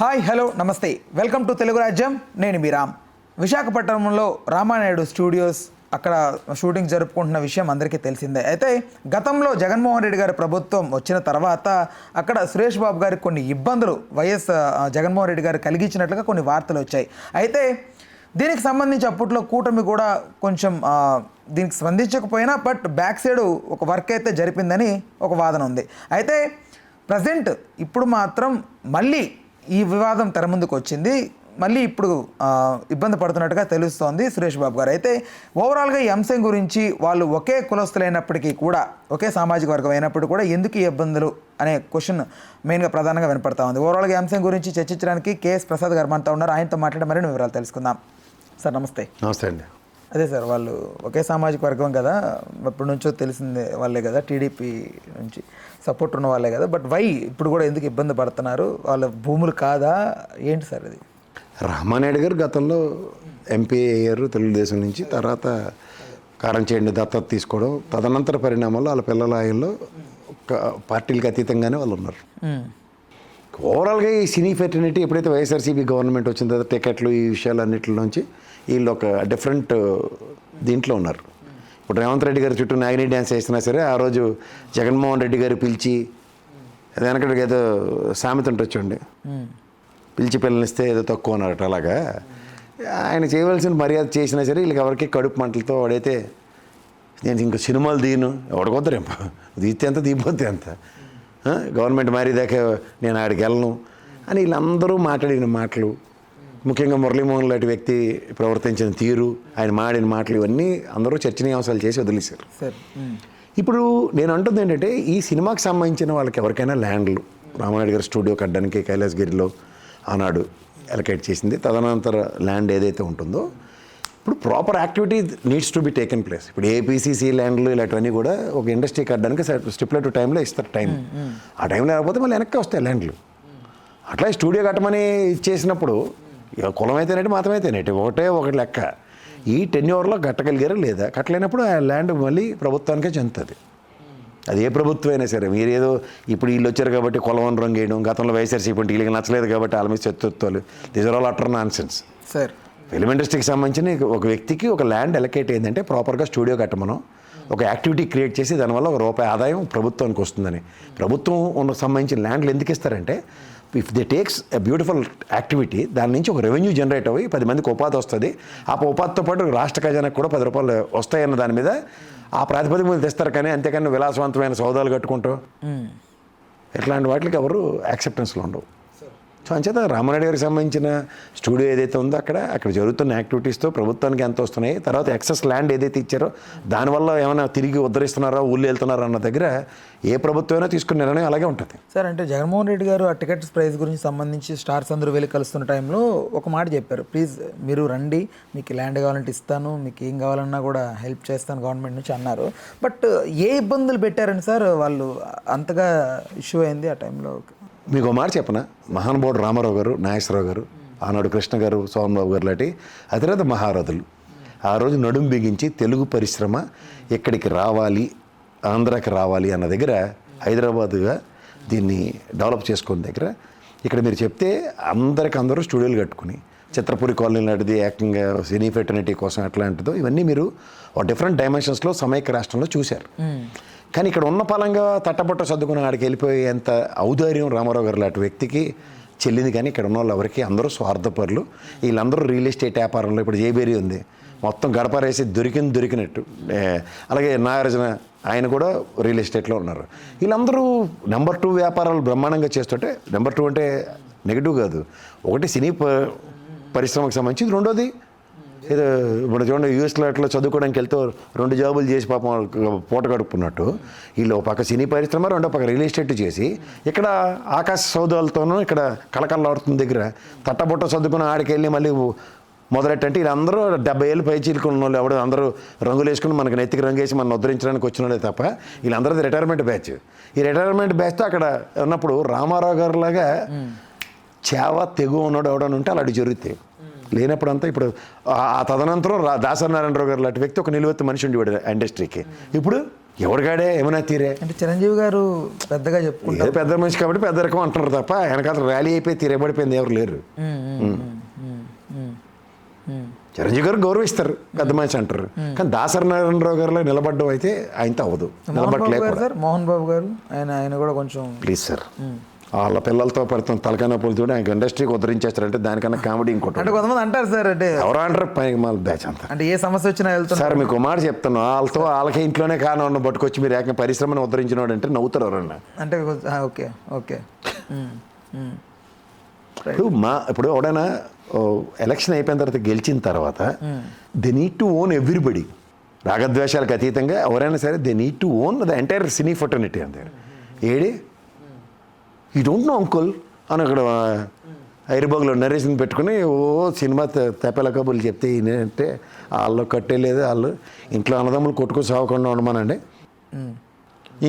Hi hello నమస్తే welcome to Telugu రాజ్యం. నేను మీ రామ్. విశాఖపట్నంలో రామానాయుడు స్టూడియోస్ అక్కడ షూటింగ్ జరుపుకుంటున్న విషయం అందరికీ తెలిసిందే. అయితే గతంలో జగన్మోహన్ రెడ్డి గారి ప్రభుత్వం వచ్చిన తర్వాత అక్కడ సురేష్ బాబు గారికి కొన్ని ఇబ్బందులు జగన్మోహన్ రెడ్డి గారు కలిగించినట్లుగా కొన్ని వార్తలు వచ్చాయి. అయితే దీనికి సంబంధించి అప్పట్లో కూటమి కూడా కొంచెం దీనికి స్పందించకపోయినా బట్ బ్యాక్ సైడ్ ఒక వర్క్ అయితే జరిపిందని ఒక వాదన ఉంది. అయితే ప్రజెంట్ ఇప్పుడు మాత్రం మళ్ళీ ఈ వివాదం తెర ముందుకు వచ్చింది. మళ్ళీ ఇప్పుడు ఇబ్బంది పడుతున్నట్టుగా తెలుస్తోంది సురేష్ బాబు గారు. అయితే ఓవరాల్గా ఈ అంశం గురించి వాళ్ళు ఒకే కులస్తులైనప్పటికీ కూడా ఒకే సామాజిక వర్గం అయినప్పటికీ కూడా ఎందుకు ఈ ఇబ్బందులు అనే క్వశ్చన్ మెయిన్గా ప్రధానంగా వినపడతా ఉంది. ఓవరాల్గా ఈ అంశం గురించి చర్చించడానికి కేఎస్ ప్రసాద్ గారు మనతో ఉన్నారు. ఆయనతో మాట్లాడే మరిన్ని వివరాలు తెలుసుకుందాం. సార్ నమస్తే. నమస్తే అండి. అదే సార్, వాళ్ళు ఒకే సామాజిక వర్గం కదా, ఎప్పటి నుంచో తెలిసిందే వాళ్ళే కదా, టీడీపీ నుంచి సపోర్ట్ ఉన్న వాళ్ళే కదా, బట్ వై ఇప్పుడు కూడా ఎందుకు ఇబ్బంది పడుతున్నారు? వాళ్ళ భూములు కాదా ఏంటి సార్ అది? రామానాయుడు గారు గతంలో ఎంపీ అయ్యారు తెలుగుదేశం నుంచి. తర్వాత కారంచేడిని దత్తత తీసుకోవడం, తదనంతర పరిణామాల్లో వాళ్ళ పిల్లల ఆయల్లో పార్టీలకు అతీతంగానే వాళ్ళు ఉన్నారు. ఓవరాల్గా ఈ సినీ ఫెటర్నిటీ ఎప్పుడైతే వైఎస్ఆర్సీపీ గవర్నమెంట్ వచ్చిన తర్వాత టికెట్లు ఈ విషయాలన్నింటిలోంచి వీళ్ళు ఒక డిఫరెంట్ దీంట్లో ఉన్నారు. ఇప్పుడు రేవంత్ రెడ్డి గారి చుట్టూ నాగిని డ్యాన్స్ చేసినా సరే ఆ రోజు జగన్మోహన్ రెడ్డి గారు పిలిచి వెనకడికి ఏదో సామెత ఉంటొచ్చండి, పిలిచి పిల్లనిస్తే ఏదో తక్కువ అన్నట్టు. అలాగా ఆయన చేయవలసిన మర్యాద చేసినా సరే వీళ్ళకి ఎవరికి కడుపు మంటలతో వాడైతే నేను ఇంకో సినిమాలు తీయను, ఎవడికొద్దరేం తీస్తే ఎంత తీపోతే ఎంత, గవర్నమెంట్ మారేదాకా నేను ఆడికి వెళ్ళను అని వీళ్ళందరూ మాట్లాడిన మాటలు, ముఖ్యంగా మురళీమోహన్ లాంటి వ్యక్తి ప్రవర్తించిన తీరు, ఆయన మాడిన మాటలు ఇవన్నీ అందరూ చర్చనీయాంశాలు చేసి వదిలేశారు. ఇప్పుడు నేను అంటుంది ఏంటంటే ఈ సినిమాకి సంబంధించిన వాళ్ళకి ఎవరికైనా ల్యాండ్లు రామానాయుడు గారి స్టూడియో కట్టడానికి కైలాసగిరిలో ఆనాడు అలొకేట్ చేసింది. తదనంతర ల్యాండ్ ఏదైతే ఉంటుందో ఇప్పుడు proper activity needs to be taken place. ఇప్పుడు ఏపీసీసీ ల్యాండ్లు ఇలాంటివన్నీ కూడా ఒక ఇండస్ట్రీ కట్టడానికి స్టిపులేటెడ్ టైంలో ఇస్తారు టైం. ఆ టైంలో లేకపోతే మళ్ళీ వెనక్కి వస్తాయి ల్యాండ్లు. అట్లా స్టూడియో కట్టమని ఇచ్చేసినప్పుడు కులం అయితేనేటి మాత్రం అయితేనేటి ఒకటి లెక్క. ఈ టెన్యూర్లో కట్టగలిగారా లేదా, కట్టలేనప్పుడు ఆ ల్యాండ్ మళ్ళీ ప్రభుత్వానికే చెందుతుంది. అది ఏ ప్రభుత్వం అయినా సరే. మీరు ఏదో ఇప్పుడు వీళ్ళు వచ్చారు కాబట్టి కులం రంగు వేయడం, గతంలో వైఎస్ఆర్సీపీ వీళ్ళకి నచ్చలేదు కాబట్టి వాళ్ళ మీద చెత్తలు, these are all utter nonsense. Sir film ఇండస్ట్రీకి సంబంధించిన ఒక వ్యక్తికి ఒక ల్యాండ్ ఎలకేట్ అయిందంటే ప్రాపర్గా స్టూడియో కట్టమనం, ఒక యాక్టివిటీ క్రియేట్ చేసి దానివల్ల ఒక రూపాయి ఆదాయం ప్రభుత్వానికి వస్తుందని. ప్రభుత్వం సంబంధించిన ల్యాండ్లు ఎందుకు ఇస్తారంటే if they takes a beautiful activity, దాని నుంచి ఒక రెవెన్యూ జనరేట్ అయ్యి 10 మందికి ఉపాధి వస్తుంది. ఆ ఉపాధితో పాటు రాష్ట్ర ఖజానాకు కూడా 10 రూపాయలు వస్తాయన్న దాని మీద ఆ ప్రాతిపదిక మీద తెస్తారు. కానీ అంతేకాని విలాసవంతమైన సౌదాలు కట్టుకుంటూ ఇట్లాంటి వాటికి ఎవరు యాక్సెప్టెన్స్లో ఉండవు. సో అంచేత రామానాయుడు గారికి సంబంధించిన స్టూడియో ఏదైతే ఉందో అక్కడ జరుగుతున్న యాక్టివిటీస్తో ప్రభుత్వానికి ఎంత వస్తున్నాయి, తర్వాత ఎక్సెస్ ల్యాండ్ ఏదైతే ఇచ్చారో దానివల్ల ఏమైనా తిరిగి ఉద్ధరిస్తున్నారా, ఊళ్ళు వెళ్తున్నారా అన్న దగ్గర ఏ ప్రభుత్వమైనా తీసుకున్న నిర్ణయం అలాగే ఉంటుంది. సార్ అంటే జగన్మోహన్ రెడ్డి గారు ఆ టికెట్స్ ప్రైస్ గురించి సంబంధించి స్టార్స్ అందరూ వెళ్ళి కలుస్తున్న టైంలో ఒక మాట చెప్పారు, ప్లీజ్ మీరు రండి, మీకు ల్యాండ్ కావాలంటే ఇస్తాను, మీకు ఏం కావాలన్నా కూడా హెల్ప్ చేస్తాను గవర్నమెంట్ నుంచి అన్నారు. బట్ ఏ ఇబ్బందులు పెట్టారని సార్ వాళ్ళు అంతగా ఇష్యూ అయింది ఆ టైంలో? మీకు మాట చెప్పనా, మహానుభావుడు రామారావు గారు, నాగేశ్వరరావు గారు, ఆనాడు కృష్ణ గారు, సోమన్ బాబు గారు లాంటి అతిరథ మహారథులు ఆ రోజు నడుం బిగించి తెలుగు పరిశ్రమ ఇక్కడికి రావాలి, ఆంధ్రాకి రావాలి అన్న దగ్గర హైదరాబాదుగా దీన్ని డెవలప్ చేసుకున్న దగ్గర ఇక్కడ మీరు చెప్తే అందరూ స్టూడియోలు కట్టుకుని చిత్రపురి కాలనీ లాంటిది ఏకంగా సినీ ఫెటర్నిటీ కోసం ఎట్లాంటిదో ఇవన్నీ మీరు ఒక డిఫరెంట్ డైమెన్షన్స్లో సమైక్య రాష్ట్రంలో చూశారు. కానీ ఇక్కడ ఉన్న పలంగా తట్టబొట్ట సర్దుకుని ఆడికి వెళ్ళిపోయేంత ఔదార్యం రామారావు గారు లాంటి వ్యక్తికి చెల్లింది. కానీ ఇక్కడ ఉన్న వాళ్ళు ఎవరికి అందరూ స్వార్థపరులు. వీళ్ళందరూ రియల్ ఎస్టేట్ వ్యాపారంలో ఇప్పుడు జేబేరీ ఉంది, మొత్తం గడపరేసి దొరికినట్టు. అలాగే నాగార్జున ఆయన కూడా రియల్ ఎస్టేట్లో ఉన్నారు. వీళ్ళందరూ నెంబర్ 2 వ్యాపారాలు బ్రహ్మాండంగా చేస్తుంటే, నెంబర్ 2 అంటే నెగిటివ్ కాదు, ఒకటి సినీ పరిశ్రమకు సంబంధించి, రెండోది ఏదో ఇప్పుడు చూడండి యూఎస్లో అట్లా చదువుకోవడానికి వెళ్తే 2 జాబులు చేసి పాపం పూట గడుపుకున్నట్టు వీళ్ళు ఒక పక్క సినీ పరిశ్రమ, రెండో పక్క రియల్ ఎస్టేట్ చేసి ఇక్కడ ఆకాశ సౌదాలతోనూ ఇక్కడ కళకళలాడుతున్న దగ్గర తట్టబొట్ట చదువుకుని ఆడికి వెళ్ళి మళ్ళీ మొదలెట్టంటే వీళ్ళందరూ 70 ఏళ్ళు పై చీలుకున్న వాళ్ళు ఎవరు అందరూ రంగులు వేసుకుని మనకి నెత్తికి రంగు వేసి మనం ఉద్ధరించడానికి వచ్చినోడే తప్ప వీళ్ళందరూ రిటైర్మెంట్ బ్యాచ్. ఈ రిటైర్మెంట్ బ్యాచ్తో అక్కడ ఉన్నప్పుడు రామారావు గారు లాగా చేవ తెగు ఉన్నాడు ఎవడని ఉంటే అలాంటి జరుగుతాయి. లేనప్పుడు అంతా ఇప్పుడు ఆ తదనంతరం దాసరి నారాయణరావు గారు లాంటి వ్యక్తి ఒక నిలువెత్తు మనిషి ఉండేవాడు ఇండస్ట్రీకి. ఇప్పుడు ఎవరికాడే ఏమైనా తీరే అంటే చిరంజీవి గారు పెద్దగా చెప్పుకుంటారు. ఏదో పెద్ద మనిషి కాబట్టి పెద్ద రకం అంటున్నారు తప్ప వెనకాల ర్యాలీ అయిపోయి తీరేబడిపోయింది ఎవరు లేరు. చిరంజీవి గారు గౌరవిస్తారు, పెద్ద మనిషి అంటారు. కానీ దాసరి నారాయణరావు గారిలో నిలబడ్డం అయితే ఆయనతో అవ్వదు. నిలబడలేదు సార్ మోహన్ బాబు గారు, ఆయన కూడా కొంచెం ప్లీజ్ సార్, వాళ్ళ పిల్లలతో పడుతున్న తలకాయ నొప్పులు చూడ ఆయనకి ఇండస్ట్రీకి ఉద్ధరించేస్తారంటే దానికన్నా కామెడీ ఇంకోటి. అంటే కొంతమంది అంటారు సార్, అంటే ఎవరు అంటారు పైకి మాల బ్యాచ్ అంతా. అంటే ఏ సమస్య వచ్చినా వెళ్తారు సార్. మీకు మాట చెప్తాను, వాళ్ళకే ఇంట్లోనే కారణం పట్టుకొచ్చి మీరు ఏకంగా పరిశ్రమను ఉద్ధరించినాడు అంటే నవ్వుతారు ఎవరన్నా. అంటే ఓకే ఓకే. ఇప్పుడు ఎవడైనా ఎలక్షన్ అయిపోయిన తర్వాత గెలిచిన తర్వాత they need to own everybody. రాగద్వేషాలకు అతీతంగా ఎవరైనా సరే they need to own the entire cine fraternity అంతే. ఏడి ఈ డోంట్ నో అంకుల్ అని అక్కడ హైదరాబాద్లో నరేషన్ పెట్టుకుని సినిమా తెప్పల కబుర్లు చెప్తే ఏంటంటే వాళ్ళు కట్టేలేదు, వాళ్ళు ఇంట్లో అన్నదమ్ములు కొట్టుకొని సాగకుండా ఉండమనండి,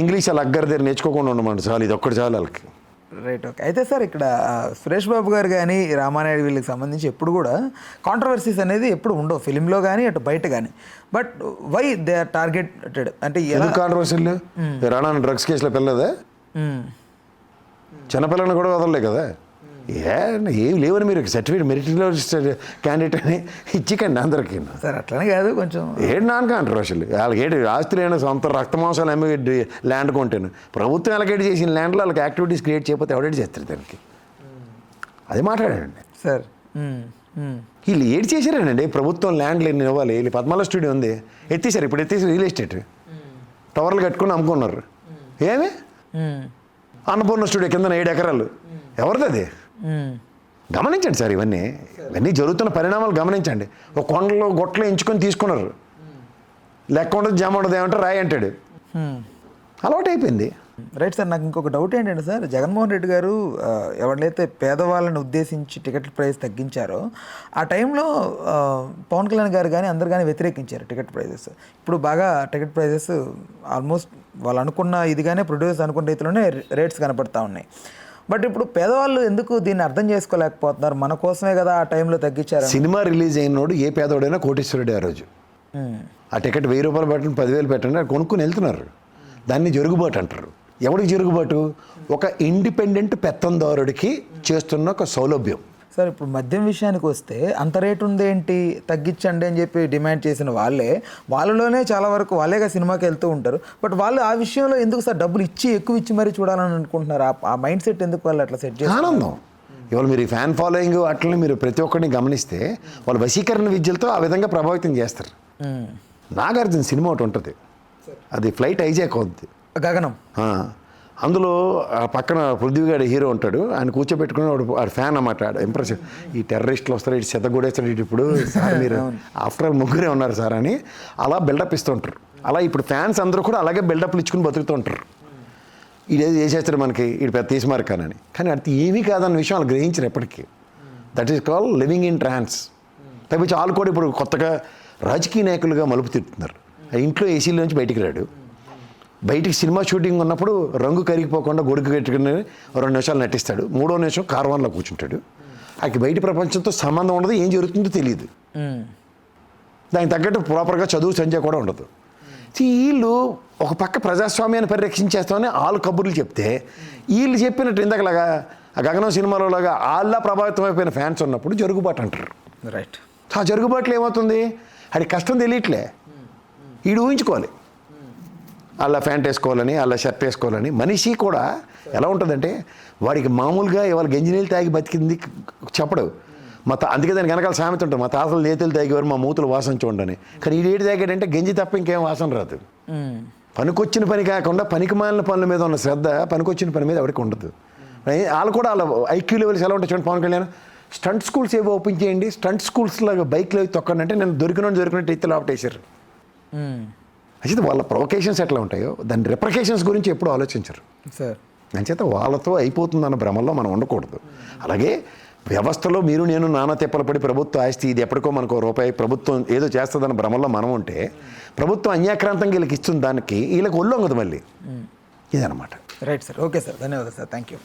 ఇంగ్లీష్ వాళ్ళ అగ్గర దగ్గర నేర్చుకోకుండా ఉండమండి, చాలు ఇది ఒక్కటి చాలు వాళ్ళకి. Right okay. అయితే సార్ ఇక్కడ సురేష్ బాబు గారు కానీ రామానాయుడు వీళ్ళకి సంబంధించి ఎప్పుడు కూడా కాంట్రవర్సీస్ అనేది ఎప్పుడు ఉండవు, ఫిలింలో కానీ అటు బయట కానీ. But why they are targeted అంటే ఎందుకు కాంట్రవర్సీలు? రాణా డ్రగ్స్ కేసులో పిల్లదే, చిన్నపిల్లని కూడా వదలలే కదా. ఏం లేవని మీరు సర్టిఫికేట్ మెరిట్లో క్యాండిడేట్ అని ఇచ్చికండి అందరికీ. సార్ అట్లనే కాదు కొంచెం ఏడు నాన్ కాంట్రవర్షియల్. వాళ్ళకి ఏంటి ఆస్తులు అయినా సొంత రక్తమాంసాలు అమ్మి ల్యాండ్ కొంటాను. ప్రభుత్వం ఎలకేట్ చేసిన ల్యాండ్లో వాళ్ళకి యాక్టివిటీస్ క్రియేట్ చేయకపోతే ఎవడేటి చేస్తారు దానికి? అది మాట్లాడండి సార్. వీళ్ళు ఏడు చేశారండి, ప్రభుత్వం ల్యాండ్లు ఎన్ని ఇవ్వాలి. వీళ్ళు పద్మాల స్టూడియో ఉంది ఎత్తేసారు, ఇప్పుడు ఎత్తేసారు రియల్ ఎస్టేట్ టవర్లు కట్టుకుని అమ్ముకున్నారు. ఏమి అన్నపూర్ణ స్టూడియో కింద 7 ఎకరాలు ఎవరిది అది? గమనించండి సార్, ఇవన్నీ జరుగుతున్న పరిణామాలు గమనించండి. ఒక కొండలో గొట్టలు ఎంచుకొని తీసుకున్నారు, లెక్క ఉండదు జమ ఉండదు, ఏమంటారు రాయి అంటాడు, అలవాటు అయిపోయింది. Right sir. నాకు ఇంకొక డౌట్ ఏంటంటే సార్, జగన్మోహన్ రెడ్డి గారు ఎవరైతే పేదవాళ్ళని ఉద్దేశించి టికెట్ ప్రైస్ తగ్గించారో ఆ టైంలో పవన్ కళ్యాణ్ గారు కానీ అందరు కానీ వ్యతిరేకించారు టికెట్ ప్రైజెస్. ఇప్పుడు బాగా టికెట్ ప్రైజెస్ ఆల్మోస్ట్ వాళ్ళు అనుకున్న ఇదిగానే ప్రొడ్యూసర్స్ అనుకున్న రీతిలోనే రేట్స్ కనపడతా ఉన్నాయి. బట్ ఇప్పుడు పేదవాళ్ళు ఎందుకు దీన్ని అర్థం చేసుకోలేకపోతున్నారు? మన కోసమే కదా ఆ టైంలో తగ్గించారు. సినిమా రిలీజ్ అయినోడు ఏ పేదోడైనా కోటీశ్వరుడే ఆ రోజు. ఆ టికెట్ 1000 రూపాయలు పెట్టండి 10,000 పెట్టండి కొనుక్కుని వెళ్తున్నారు. దాన్ని జరుగుబాటు అంటారు. ఎవరికి జరుగుబాటు? ఒక ఇండిపెండెంట్ పెత్తందారుడికి చేస్తున్న ఒక సౌలభ్యం. సార్ ఇప్పుడు మద్యం విషయానికి వస్తే అంత రేటు ఉందేంటి తగ్గించండి అని చెప్పి డిమాండ్ చేసిన వాళ్ళలోనే చాలా వరకు వాళ్ళేగా సినిమాకి వెళ్తూ ఉంటారు. బట్ వాళ్ళు ఆ విషయంలో ఎందుకు సార్ డబ్బులు ఎక్కువ ఇచ్చి మరీ చూడాలని అనుకుంటున్నారు? ఆ మైండ్ సెట్ ఎందుకు వాళ్ళు అట్లా సెట్ చేస్తారు? ఆనందం. ఇవాళ మీరు ఈ ఫ్యాన్ ఫాలోయింగ్ అట్లనే మీరు ప్రతి ఒక్కరిని గమనిస్తే వాళ్ళ వశీకరణ విద్యలతో ఆ విధంగా ప్రభావితం చేస్తారు. నాగార్జున సినిమా ఒకటి ఉంటుంది, అది ఫ్లైట్ హైజాక్ అవుద్ది, గగనం. అందులో పక్కన పృథ్వీగాడి హీరో ఉంటాడు, ఆయన కూర్చోబెట్టుకుని వాడు ఫ్యాన్ అన్నమాట. ఇంప్రెస్ ఈ టెర్రరిస్టులు వస్తారు, ఇటు చెత్తగూడేస్తాడు, ఇటు ఇప్పుడు సార్ మీరు ఆఫ్టర్ ఆల్ ముగ్గురే ఉన్నారు సార్ అని అలా బిల్డప్ ఇస్తుంటారు. అలా ఇప్పుడు ఫ్యాన్స్ అందరూ కూడా అలాగే బిల్డప్లు ఇచ్చుకుని బతుకుతూ ఉంటారు. ఇదేది చేసేస్తాడు మనకి ఇటు పెద్ద తీసిమార్కానని. కానీ అది ఏమీ కాదన్న విషయం వాళ్ళు గ్రహించరు ఎప్పటికీ. That is call living in ట్రాన్స్. తప్పించి వాళ్ళు కూడా ఇప్పుడు కొత్తగా రాజకీయ నాయకులుగా మలుపు తిరుగుతున్నారు. ఇంట్లో ఏసీలో నుంచి బయటికి రాడు, బయటికి సినిమా షూటింగ్ ఉన్నప్పుడు రంగు కరిగిపోకుండా గొడుగు కట్టుకుని 2 నిమిషాలు నటిస్తాడు, 3వ నిమిషం కార్వాన్లో కూర్చుంటాడు. ఆయనకి బయట ప్రపంచంతో సంబంధం ఉండదు, ఏం జరుగుతుందో తెలియదు. దానికి తగ్గట్టు ప్రాపర్గా చదువు సంజయ్ కూడా ఉండదు. వీళ్ళు ఒక పక్క ప్రజాస్వామ్యాన్ని పరిరక్షించేస్తామని వాళ్ళు కబుర్లు చెప్తే, వీళ్ళు చెప్పినట్టు ఇందాకలాగా ఆ గగనం సినిమాలో లాగా వాళ్ళ ప్రభావితం అయిపోయిన ఫ్యాన్స్ ఉన్నప్పుడు జరుగుబాటు అంటారు. రైట్. ఆ జరుగుబాట్లు ఏమవుతుంది? అది కష్టం తెలియట్లే, వీడు ఊహించుకోవాలి అలా ప్యాంట్ వేసుకోవాలని, అలా షర్ట్ వేసుకోవాలని. మనిషి కూడా ఎలా ఉంటుందంటే వాడికి మామూలుగా ఇవాళ గంజినీళ్ళు తాగి బతికింది చెప్పడు. అందుకే దానికి వెనకాల సామెత ఉంటుంది, మా తాతలు నేతలు తాగేవారు మా మూతులు వాసన చూడండి. కానీ ఈ ఏడు తాగాడంటే గంజి తప్ప ఇంకేం వాసన రాదు. పనికొచ్చిన పని కాకుండా పనికి మాలిన పనుల మీద ఉన్న శ్రద్ధ పనికొచ్చిన పని మీద ఎవరికి ఉండదు. వాళ్ళు కూడా వాళ్ళ ఐక్యూ లెవెల్స్ ఎలా ఉంటాయి చూడండి. పవన్ కళ్యాణ్ స్టంట్ స్కూల్స్ ఏవో ఓపెన్ చేయండి, స్టంట్ స్కూల్స్ లాగా బైక్లో తొక్కండి అంటే నేను దొరికినట్టు ఎత్తి లోపటేశారు. అయితే వాళ్ళ ప్రొవకేషన్స్ ఎట్లా ఉంటాయో దాని రిప్రికేషన్స్ గురించి ఎప్పుడు ఆలోచించరు సార్. అంచేత వాళ్ళతో అయిపోతుందన్న భ్రమల్లో మనం ఉండకూడదు. అలాగే వ్యవస్థలో మీరు నేను నానా తెప్పలు పడి ప్రభుత్వ ఆస్తి ఇది ఎప్పటికో మనకు రూపాయి ప్రభుత్వం ఏదో చేస్తుందన్న భ్రమల్లో మనం ఉంటే ప్రభుత్వం అన్యాక్రాంతంగా వీళ్ళకి ఇస్తుంది, దానికి వీళ్ళకి ఒళ్ళొంగదు మళ్ళీ. ఇదనమాట. Right sir. ఓకే సార్, ధన్యవాదాలు సార్, థ్యాంక్ యూ.